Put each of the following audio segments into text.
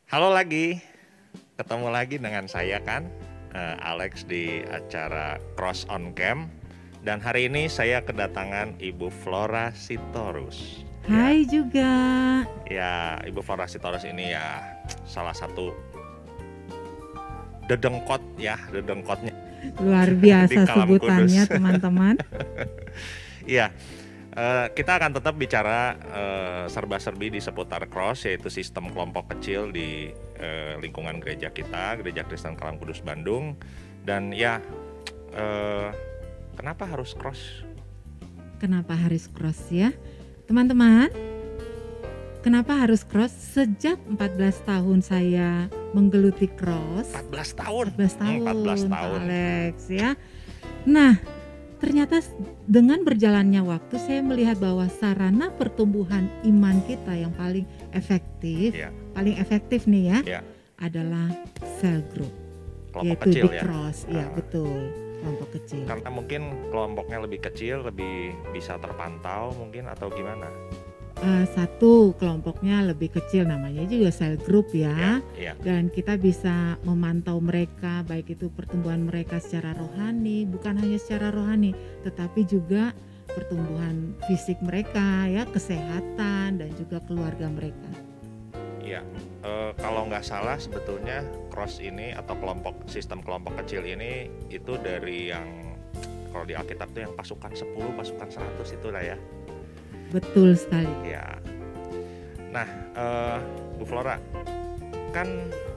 Halo lagi, ketemu lagi dengan saya kan, Alex di acara Cross on Camp. Dan hari ini saya kedatangan Ibu Flora Sitorus. Hai juga. Ya, Ibu Flora Sitorus ini ya salah satu dedengkotnya Luar di biasa Kalam sebutannya Kudus. teman-teman. Iya, kita akan tetap bicara serba-serbi di seputar cross, yaitu sistem kelompok kecil di lingkungan gereja kita, Gereja Kristen Kalam Kudus Bandung. Dan ya, kenapa harus cross? Kenapa harus cross ya? Teman-teman, kenapa harus cross? Sejak 14 tahun saya menggeluti cross. 14 tahun? 14 tahun, 14 Pak tahun. Alex ya. Nah, ternyata dengan berjalannya waktu saya melihat bahwa sarana pertumbuhan iman kita yang paling efektif, Ya. paling efektif nih ya, Ya. adalah cell group, Kelompok yaitu kecil di ya. cross, ya betul, kelompok kecil. Karena mungkin kelompoknya lebih kecil, lebih bisa terpantau mungkin, atau gimana? Satu, kelompoknya lebih kecil, namanya juga cell group ya. Ya. Dan kita bisa memantau mereka, baik itu pertumbuhan mereka secara rohani, bukan hanya secara rohani, tetapi juga pertumbuhan fisik mereka ya, kesehatan dan juga keluarga mereka. Iya, kalau nggak salah sebetulnya cross ini atau sistem kelompok kecil ini itu dari yang kalau di Alkitab tuh yang pasukan 10, pasukan 100 itulah ya. Betul sekali. Ya. Nah, Bu Flora, kan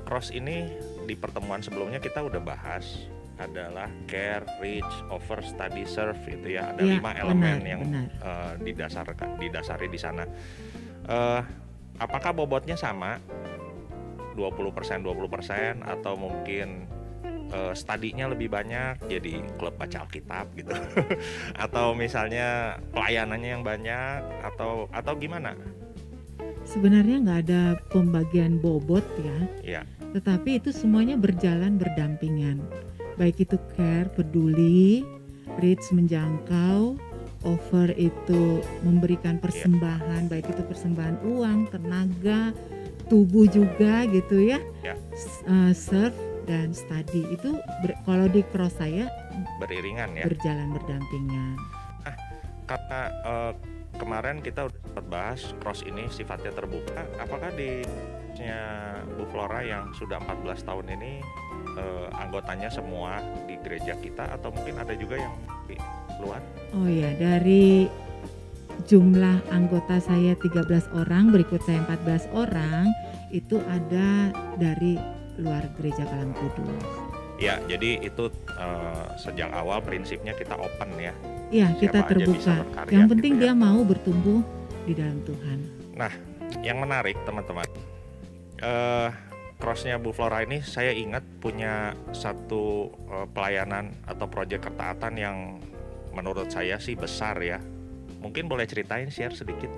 cross ini di pertemuan sebelumnya kita udah bahas adalah care, reach, offer, study, serve itu ya. Ada Ya, 5 elemen benar, yang benar. didasari di sana. Apakah bobotnya sama 20% atau mungkin studinya lebih banyak jadi klub baca Alkitab gitu atau misalnya pelayanannya yang banyak atau gimana? Sebenarnya nggak ada pembagian bobot ya, Ya. tetapi itu semuanya berjalan berdampingan. Baik itu care, peduli, reach menjangkau, offer itu memberikan persembahan, baik itu persembahan uang, tenaga, tubuh juga gitu ya. Ya. Serve dan study itu kalau di cross saya Beriringan ya. berjalan berdampingan. Karena kemarin kita udah sempat bahas cross ini sifatnya terbuka. Apakah di Bu Flora yang sudah 14 tahun ini anggotanya semua di gereja kita atau mungkin ada juga yang di luar? Oh ya, dari jumlah anggota saya 13 orang, berikut saya 14 orang, itu ada dari luar gereja Kalam Kudus. Ya, jadi itu sejak awal prinsipnya kita open ya. Iya, kita Siapa aja bisa terbuka. berkarya Yang gitu penting ya. dia mau bertumbuh di dalam Tuhan. Nah, yang menarik teman-teman, crossnya Bu Flora ini saya ingat punya satu pelayanan atau proyek ketaatan yang menurut saya sih besar ya. Mungkin boleh ceritain, share sedikit.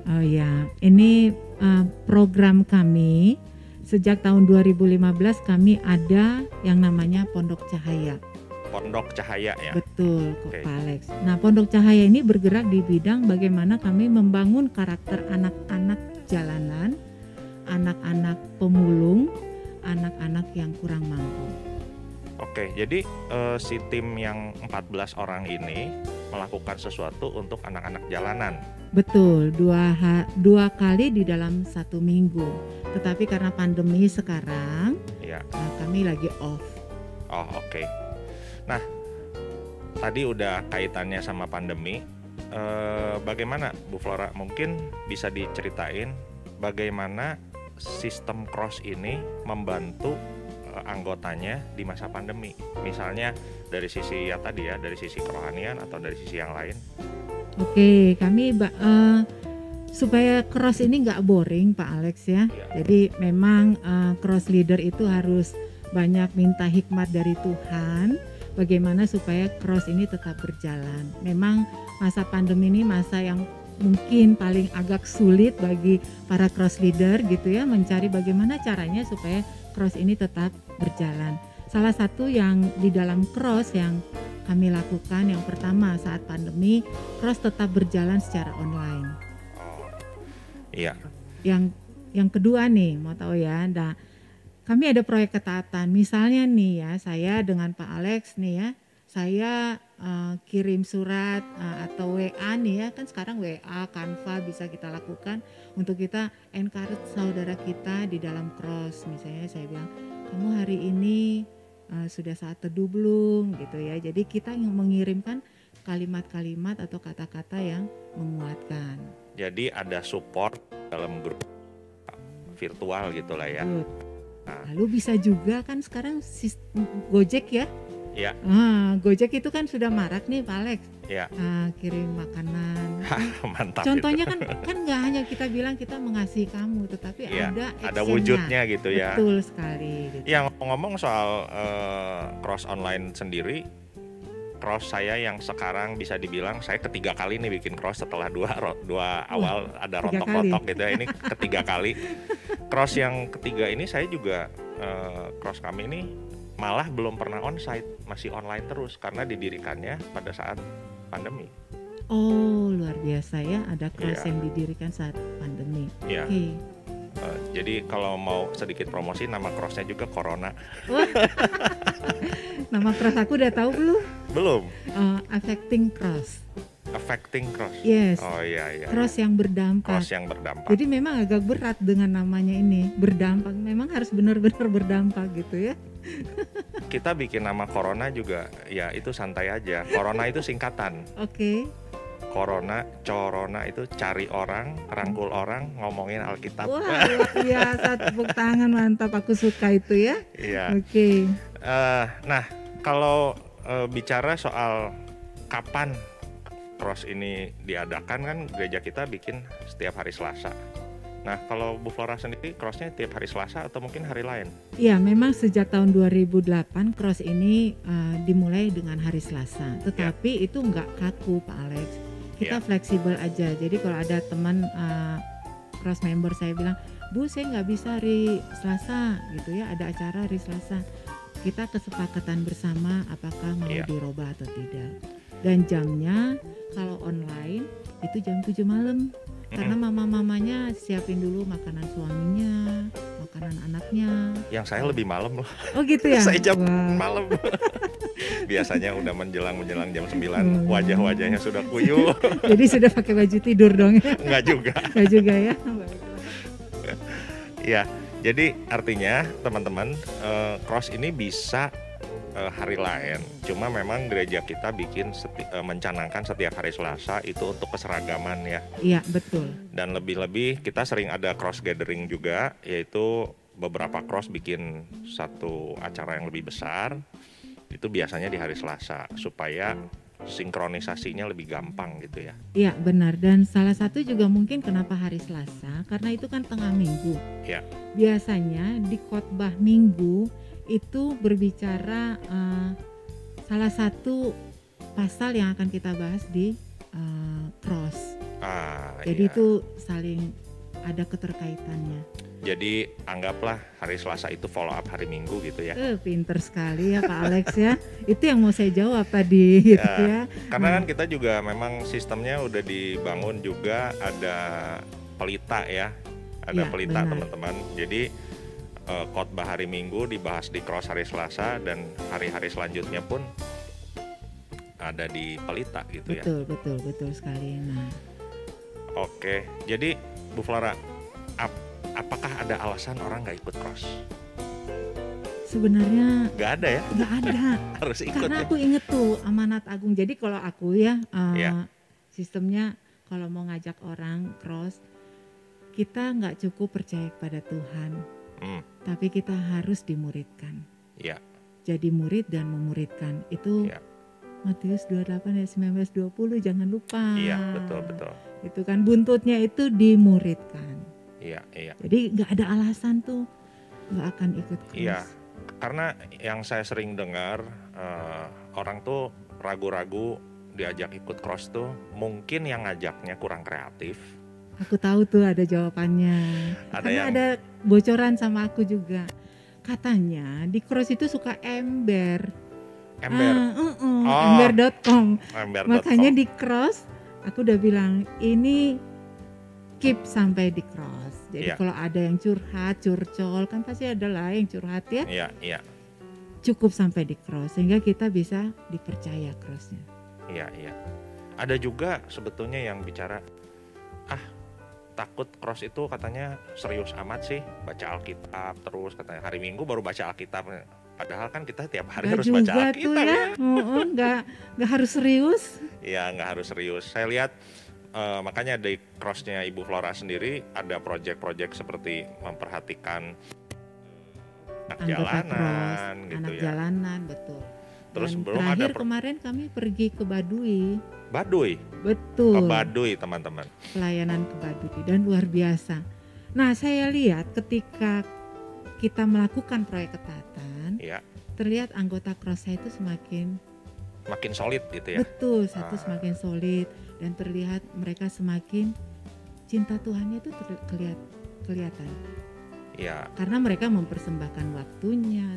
Oh ya, ini program kami sejak tahun 2015 kami ada yang namanya Pondok Cahaya. Pondok Cahaya ya. Betul, Oke. Pak Alex. Nah, Pondok Cahaya ini bergerak di bidang bagaimana kami membangun karakter anak-anak jalanan, anak-anak pemulung, anak-anak yang kurang mampu. Oke, jadi si tim yang 14 orang ini melakukan sesuatu untuk anak-anak jalanan. Betul, dua kali di dalam 1 minggu. Tetapi karena pandemi sekarang, Ya. kami lagi off. Oh, oke. Nah, tadi udah kaitannya sama pandemi. Bagaimana Bu Flora? Mungkin bisa diceritain bagaimana sistem cross ini membantu anggotanya di masa pandemi. Misalnya dari sisi ya tadi ya, dari sisi kerohanian atau dari sisi yang lain. Oke, kami supaya cross ini nggak boring Pak Alex ya. Ya. Jadi memang cross leader itu harus banyak minta hikmat dari Tuhan. Bagaimana supaya cross ini tetap berjalan. Memang masa pandemi ini masa yang mungkin paling agak sulit bagi para cross leader gitu ya, mencari bagaimana caranya supaya cross ini tetap berjalan. Salah satu yang di dalam cross yang kami lakukan yang pertama saat pandemi, cross tetap berjalan secara online. Oh, iya. Yang yang kedua nih, mau tahu ya. Nah, kami ada proyek ketaatan. Misalnya nih ya, saya dengan Pak Alex nih ya, saya kirim surat atau WA nih ya, kan sekarang WA, Canva bisa kita lakukan untuk kita encourage saudara kita di dalam cross. Misalnya saya bilang, kamu hari ini sudah saat teduh belum gitu ya. Jadi kita yang mengirimkan kalimat-kalimat atau kata-kata yang menguatkan. Jadi ada support dalam grup virtual gitulah ya. Good. Lalu bisa juga kan sekarang Gojek ya. Ya. Gojek itu kan sudah marak nih Pak Alex. Ya. Kirim makanan. Mantap. Contohnya itu. kan nggak hanya kita bilang kita mengasihi kamu, tetapi ya, ada actionnya. Ada wujudnya gitu ya. Betul sekali. Gitu. Yang ngomong soal cross online sendiri, cross saya yang sekarang bisa dibilang saya ketiga kali nih bikin cross setelah dua awal ada rontok-rontok gitu ya. Ini ketiga kali. Cross yang ketiga ini saya juga cross kami ini malah belum pernah onsite, masih online terus karena didirikannya pada saat pandemi. Oh, luar biasa ya, ada cross yang didirikan saat pandemi. Iya. Okay. Jadi kalau mau sedikit promosi, nama crossnya juga Corona. Nama cross aku udah tahu belum? Belum. Affecting cross. Affecting cross. Yes. Oh iya. Cross yang berdampak. Cross yang berdampak. Jadi memang agak berat dengan namanya ini, berdampak. Memang harus benar-benar berdampak gitu ya. Kita bikin nama Corona juga, ya itu santai aja. Corona itu singkatan. Oke. Corona itu cari orang, rangkul orang, ngomongin Alkitab. Wah, luar biasa, tepuk tangan, mantap, aku suka itu ya. Iya. Oke. Nah, kalau bicara soal kapan cross ini diadakan, kan gereja kita bikin setiap hari Selasa. Nah, kalau Bu Flora sendiri crossnya tiap hari Selasa atau mungkin hari lain? Iya, memang sejak tahun 2008 cross ini dimulai dengan hari Selasa. Tetapi itu nggak kaku Pak Alex. Kita fleksibel aja. Jadi kalau ada teman cross member saya bilang, Bu saya nggak bisa hari Selasa gitu ya, ada acara hari Selasa. Kita kesepakatan bersama apakah mau dirubah atau tidak. Dan jamnya kalau online itu jam 7 malam. Karena mama-mamanya siapin dulu makanan suaminya, makanan anaknya. Yang saya lebih malam loh. Oh gitu ya? Saya jam malam. Biasanya udah menjelang jam 9, wajah-wajahnya sudah kuyuh. Jadi sudah pakai baju tidur dong ya? Enggak juga. Enggak juga ya? Ya, jadi artinya teman-teman, cross ini bisa hari lain. Cuma memang gereja kita bikin mencanangkan setiap hari Selasa itu untuk keseragaman ya. Iya, betul. Dan lebih-lebih kita sering ada cross gathering juga, yaitu beberapa cross bikin satu acara yang lebih besar. Itu biasanya di hari Selasa supaya sinkronisasinya lebih gampang gitu ya. Iya, benar. Dan salah satu juga mungkin kenapa hari Selasa, karena itu kan tengah minggu. Ya. Biasanya di khotbah minggu itu berbicara salah satu pasal yang akan kita bahas di cross. Jadi itu saling ada keterkaitannya. Jadi anggaplah hari Selasa itu follow up hari Minggu gitu ya. Pinter sekali ya Pak Alex ya. Itu yang mau saya jawab tadi gitu ya. Karena kan kita juga memang sistemnya udah dibangun juga, ada pelita ya. Ada pelita teman-teman. Jadi khotbah hari Minggu dibahas di cross hari Selasa, dan hari-hari selanjutnya pun ada di pelita gitu ya. Betul sekali. Nah. Oke, jadi Bu Flora, apakah ada alasan orang nggak ikut cross? Sebenarnya nggak ada ya? Nggak ada. Harus ikut. Karena ya? aku inget tuh amanat agung. Jadi kalau aku sistemnya kalau mau ngajak orang cross, kita nggak cukup percaya kepada Tuhan. Tapi kita harus dimuridkan. Ya. Jadi murid dan memuridkan itu Matius 28 ayat 19-20, jangan lupa. Iya, betul. Itu kan buntutnya itu dimuridkan. Iya. Jadi nggak ada alasan tuh nggak akan ikut cross. Iya, karena yang saya sering dengar orang tuh ragu-ragu diajak ikut cross tuh mungkin yang ngajaknya kurang kreatif. Aku tahu tuh ada jawabannya. Ada bocoran sama aku juga. Katanya di cross itu suka ember. Ember.com. Makanya di cross aku udah bilang ini keep sampai di cross. Jadi Iya. kalau ada yang curhat, curcol, kan pasti ada lah yang curhat ya. Iya, iya, Cukup sampai di cross sehingga kita bisa dipercaya crossnya. iya, iya. Ada juga sebetulnya yang bicara, ah takut cross itu katanya serius amat sih, baca Alkitab terus katanya hari Minggu baru baca Alkitab. Padahal kan kita tiap hari Gak harus baca juga tuh Alkitab ya, nggak harus serius. Ya nggak harus serius. Saya lihat makanya di crossnya Ibu Flora sendiri ada proyek-proyek seperti memperhatikan anak Anggota cross, jalanan gitu anak ya. jalanan, betul. Terus Dan belum terakhir ada kemarin kami pergi ke Baduy, Baduy, betul. ke Baduy teman-teman. Pelayanan ke Baduy dan luar biasa. Nah, saya lihat ketika kita melakukan proyek ketatan, Ya, terlihat anggota cross saya itu semakin makin solid gitu ya. betul, satu Ah. semakin solid dan terlihat mereka semakin cinta Tuhannya itu kelihatan Ya, karena mereka mempersembahkan waktunya,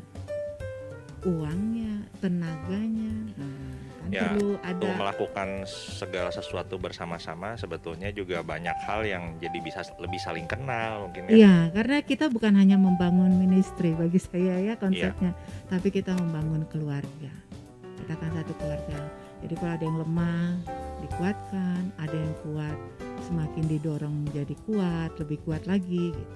uangnya, tenaganya. Nah, kan Ya, perlu untuk ada melakukan segala sesuatu bersama-sama sebetulnya juga banyak hal yang jadi bisa lebih saling kenal mungkin ya. iya, karena kita bukan hanya membangun ministry bagi saya ya konsepnya, tapi kita membangun keluarga. Kita kan satu keluarga. Jadi kalau ada yang lemah, dikuatkan, ada yang kuat, semakin didorong menjadi kuat, lebih kuat lagi gitu.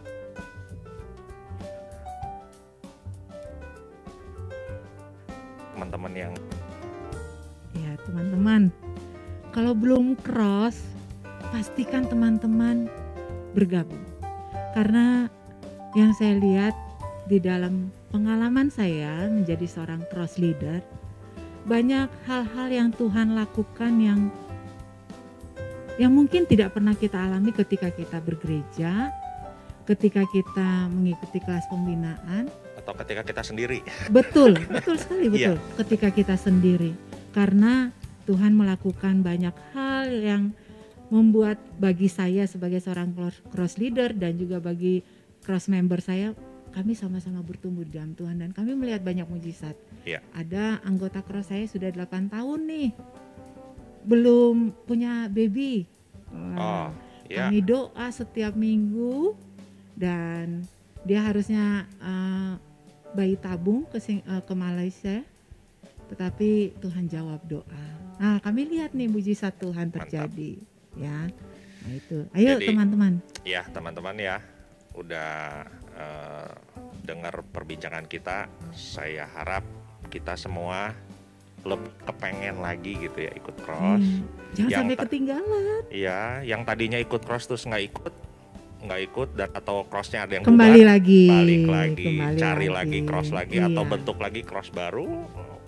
Teman-teman yang Ya, teman-teman, kalau belum cross, pastikan teman-teman bergabung. Karena yang saya lihat di dalam pengalaman saya menjadi seorang cross leader, banyak hal-hal yang Tuhan lakukan yang mungkin tidak pernah kita alami ketika kita bergereja, ketika kita mengikuti kelas pembinaan. atau ketika kita sendiri. Betul, betul sekali, Iya. betul. Ketika kita sendiri, karena Tuhan melakukan banyak hal yang membuat bagi saya sebagai seorang cross leader dan juga bagi cross member saya, kami sama-sama bertumbuh di dalam Tuhan dan kami melihat banyak mujizat. Iya. Ada anggota cross saya sudah 8 tahun nih, belum punya baby. Oh, ya. Kami doa setiap minggu dan dia harusnya bayi tabung ke Malaysia, tetapi Tuhan jawab doa. Nah, kami lihat nih mujizat Tuhan terjadi, ya. Nah itu, ayo Jadi, teman-teman. Ya teman-teman ya, udah dengar perbincangan kita. Saya harap kita semua lebih kepengen lagi gitu ya ikut cross. Jangan yang sampai ta- ketinggalan. Iya, yang tadinya ikut cross terus nggak ikut dan atau crossnya ada yang Kembali bubar, lagi, balik lagi, kembali cari lagi cross lagi atau Iya. bentuk lagi cross baru.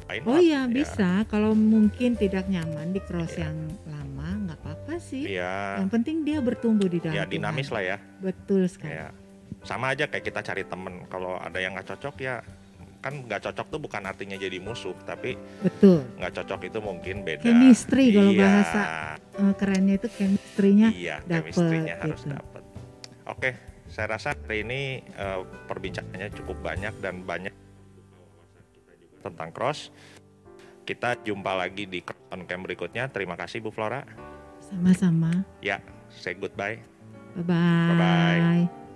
Why Oh not? iya bisa, kalau mungkin tidak nyaman di cross Iya. yang lama nggak apa-apa sih. Iya, Yang penting dia bertumbuh di dalam ya Tuhan. dinamis lah ya. Betul sekali. Ya, sama aja kayak kita cari temen. Kalau ada yang nggak cocok ya kan nggak cocok tuh bukan artinya jadi musuh, tapi Betul. nggak cocok itu mungkin beda. Chemistry kalau Iya, bahasa kerennya itu chemistry-nya iya, dapet chemistry-nya harus gitu. dapet. Oke, saya rasa hari ini perbincangannya cukup banyak dan banyak tentang cross. Kita jumpa lagi di Cross on Camp berikutnya. Terima kasih Bu Flora. Sama-sama. Ya, say goodbye. Bye-bye. Bye-bye.